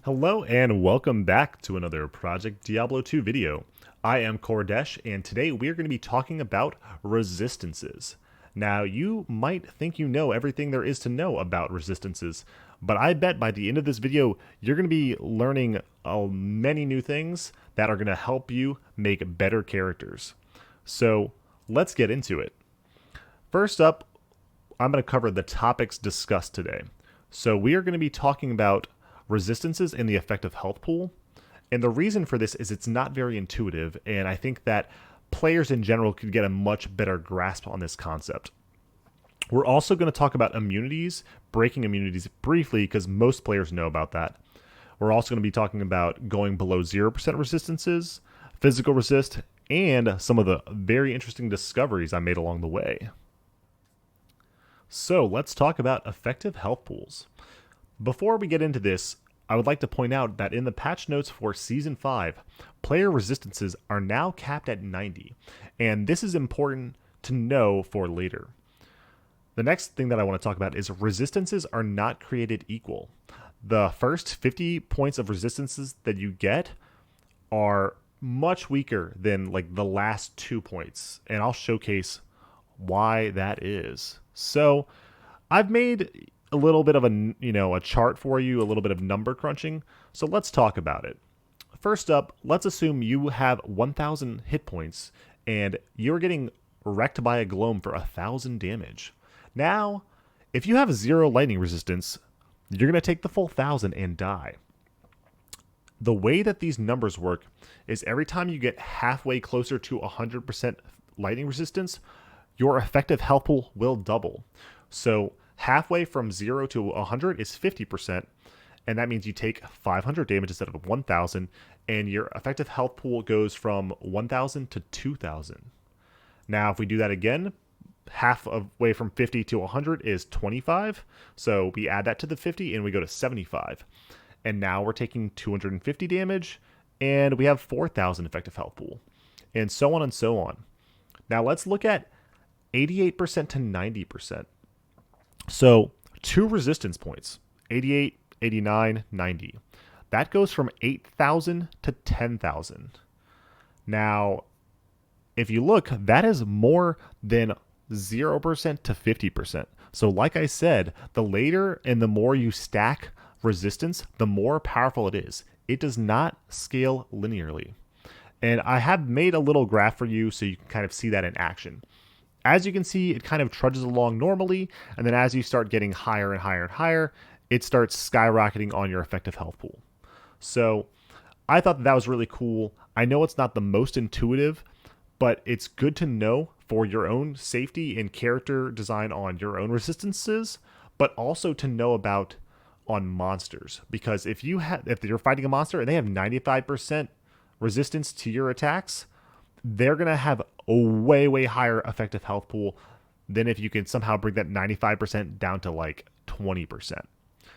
Hello and welcome back to another Project Diablo 2 video. I am Kordesh and today we are going to be talking about resistances. Now you might think you know everything there is to know about resistances, but I bet by the end of this video you're going to be learning many new things that are going to help you make better characters. So let's get into it. First up, I'm going to cover the topics discussed today. So we are going to be talking about resistances and the effective health pool. And the reason for this is it's not very intuitive, and I think that players in general could get a much better grasp on this concept. We're also going to talk about immunities, breaking immunities briefly, because most players know about that. We're also going to be talking about going below 0% resistances, physical resist, and some of the very interesting discoveries I made along the way. So let's talk about effective health pools. Before we get into this, I would like to point out that in the patch notes for Season 5, player resistances are now capped at 90, and this is important to know for later. The next thing that I want to talk about is resistances are not created equal. The first 50 points of resistances that you get are much weaker than like the last 2 points, and I'll showcase why that is. So I've made a little bit of a chart for you, a little bit of number crunching. So let's talk about it. First up, let's assume you have 1,000 hit points and you're getting wrecked by a gloam for 1,000 damage. Now, if you have 0 lightning resistance, you're going to take the full 1,000 and die. The way that these numbers work is every time you get halfway closer to 100% lightning resistance, your effective health pool will double. So halfway from 0 to 100 is 50%, and that means you take 500 damage instead of 1,000, and your effective health pool goes from 1,000 to 2,000. Now, if we do that again, halfway from 50 to 100 is 25, so we add that to the 50 and we go to 75. And now we're taking 250 damage, and we have 4,000 effective health pool, and so on and so on. Now let's look at 88% to 90%. So 2 resistance points, 88, 89, 90. That goes from 8,000 to 10,000. Now, if you look, that is more than 0% to 50%. So like I said, the later and the more you stack resistance, the more powerful it is. It does not scale linearly. And I have made a little graph for you so you can kind of see that in action. As you can see, it kind of trudges along normally, and then as you start getting higher and higher and higher, it starts skyrocketing on your effective health pool. So I thought that was really cool. I know it's not the most intuitive, but it's good to know for your own safety and character design on your own resistances, but also to know about on monsters. Because if you're fighting a monster and they have 95% resistance to your attacks, they're going to have a way higher effective health pool than if you can somehow bring that 95% down to like 20%.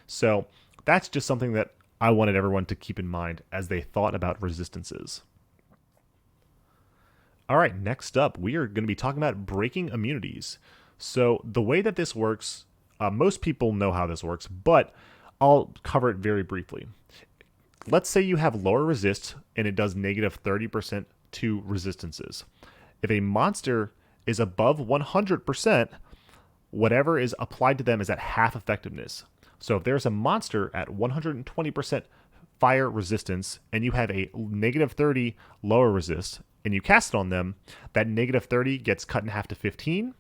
So that's just something that I wanted everyone to keep in mind as they thought about resistances. All right, next up, we are going to be talking about breaking immunities. So the way that this works, most people know how this works, but I'll cover it very briefly. Let's say you have lower resist and it does negative 30% to resistances. If a monster is above 100%, whatever is applied to them is at half effectiveness. So if there's a monster at 120% fire resistance and you have a negative 30 lower resist and you cast it on them, that negative 30 gets cut in half to 15.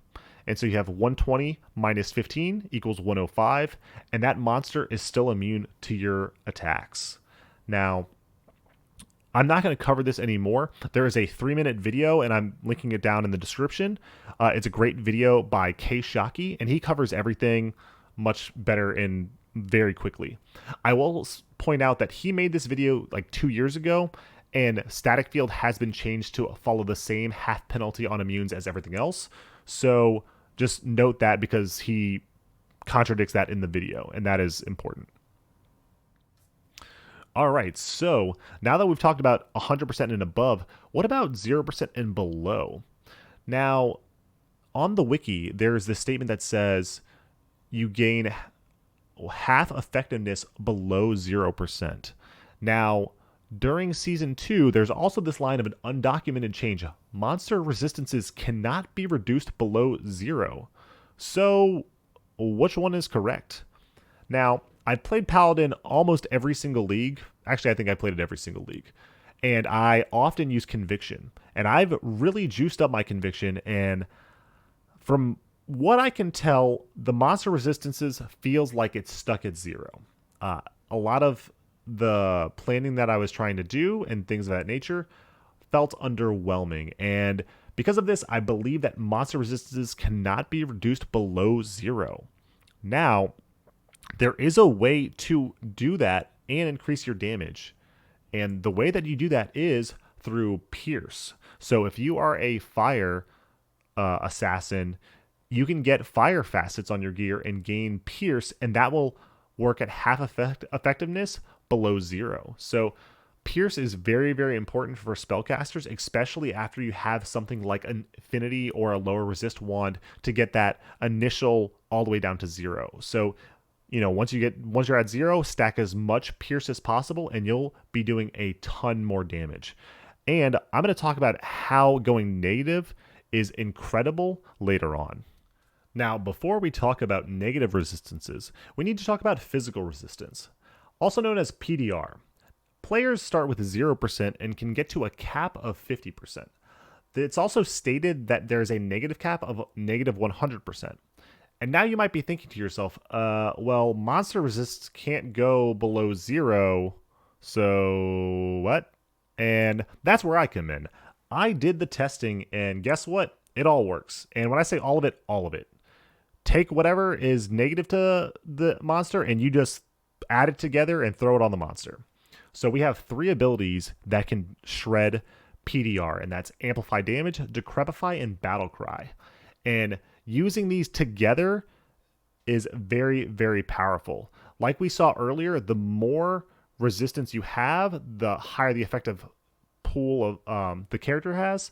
And so you have 120 minus 15 equals 105, and that monster is still immune to your attacks. Now, I'm not going to cover this anymore. There is a 3-minute video, and I'm linking it down in the description. It's a great video by K. Shockey, and he covers everything much better and very quickly. I will point out that he made this video like 2 years ago, and static field has been changed to follow the same half penalty on immunes as everything else. So just note that because he contradicts that in the video, and that is important. All right, so now that we've talked about 100% and above, what about 0% and below? Now, on the wiki, there's this statement that says you gain half effectiveness below 0%. Now, during Season 2, there's also this line of an undocumented change. Monster resistances cannot be reduced below 0. So, which one is correct? Now, I've played Paladin almost every single league. Actually, I think I played it every single league. And I often use Conviction. And I've really juiced up my Conviction. And from what I can tell, the monster resistances feels like it's stuck at 0. A lot of the planning that I was trying to do and things of that nature felt underwhelming. And because of this, I believe that monster resistances cannot be reduced below 0. Now, there is a way to do that and increase your damage. And the way that you do that is through Pierce. So if you are a fire assassin, you can get fire facets on your gear and gain Pierce, and that will work at half effectiveness below 0. So Pierce is very, very important for spellcasters, especially after you have something like an Affinity or a lower resist wand to get that initial all the way down to 0. So, once you're at 0, stack as much Pierce as possible, and you'll be doing a ton more damage. And I'm going to talk about how going negative is incredible later on. Now, before we talk about negative resistances, we need to talk about physical resistance, also known as PDR. Players start with 0% and can get to a cap of 50%. It's also stated that there's a negative cap of negative 100%. And now you might be thinking to yourself, well, monster resists can't go below 0, so what? And that's where I come in. I did the testing, and guess what? It all works. And when I say all of it, all of it. Take whatever is negative to the monster, and you just add it together and throw it on the monster. So we have 3 abilities that can shred PDR, and that's Amplify Damage, Decrepify, and Battle Cry. And using these together is very, very powerful. Like we saw earlier, the more resistance you have, the higher the effective pool of the character has.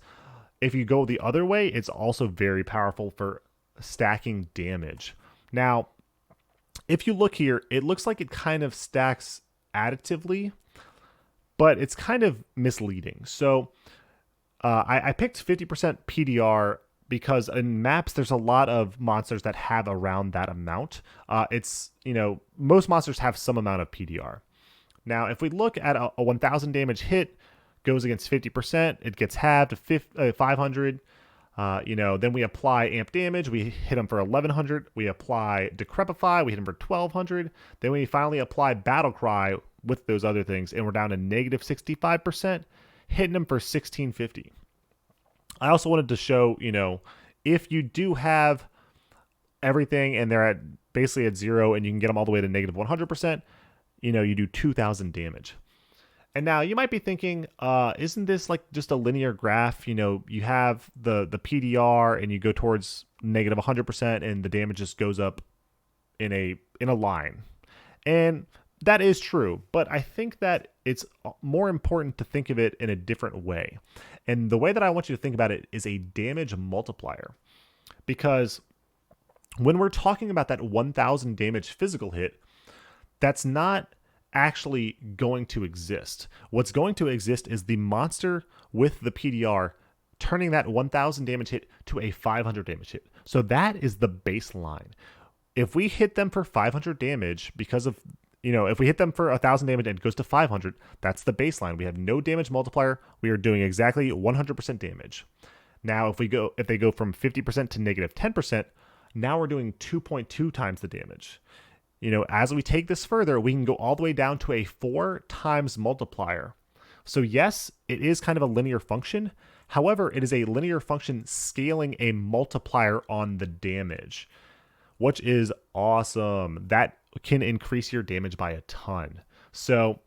If you go the other way, it's also very powerful for stacking damage. Now, if you look here, it looks like it kind of stacks additively, but it's kind of misleading. So I picked 50% PDR because in maps, there's a lot of monsters that have around that amount. Most monsters have some amount of PDR. Now, if we look at a 1,000 damage hit, goes against 50%, it gets halved to 500. Then we apply amp damage. We hit them for 1,100. We apply Decrepify. We hit them for 1,200. Then we finally apply Battle Cry with those other things, and we're down to negative 65%, hitting them for 1,650. I also wanted to show, if you do have everything and they're basically at 0 and you can get them all the way to negative 100%, you do 2,000 damage. And now you might be thinking, isn't this like just a linear graph? You have the PDR and you go towards negative 100% and the damage just goes up in a line. And that is true, but I think that it's more important to think of it in a different way. And the way that I want you to think about it is a damage multiplier. Because when we're talking about that 1,000 damage physical hit, that's not actually going to exist. What's going to exist is the monster with the PDR turning that 1,000 damage hit to a 500 damage hit. So that is the baseline. If we hit them for 500 damage because of if we hit them for 1,000 damage and it goes to 500, that's the baseline. We have no damage multiplier. We are doing exactly 100% damage. Now, if they go from 50% to negative 10%, now we're doing 2.2 times the damage. As we take this further, we can go all the way down to a 4 times multiplier. So yes, it is kind of a linear function. However, it is a linear function scaling a multiplier on the damage, which is awesome. That can increase your damage by a ton. So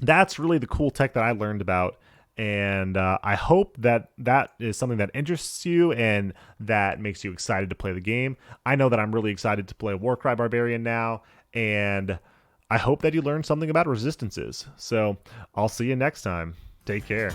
that's really the cool tech that I learned about. And I hope that is something that interests you and that makes you excited to play the game. I know that I'm really excited to play Warcry Barbarian now, and I hope that you learned something about resistances. So I'll see you next time. Take care.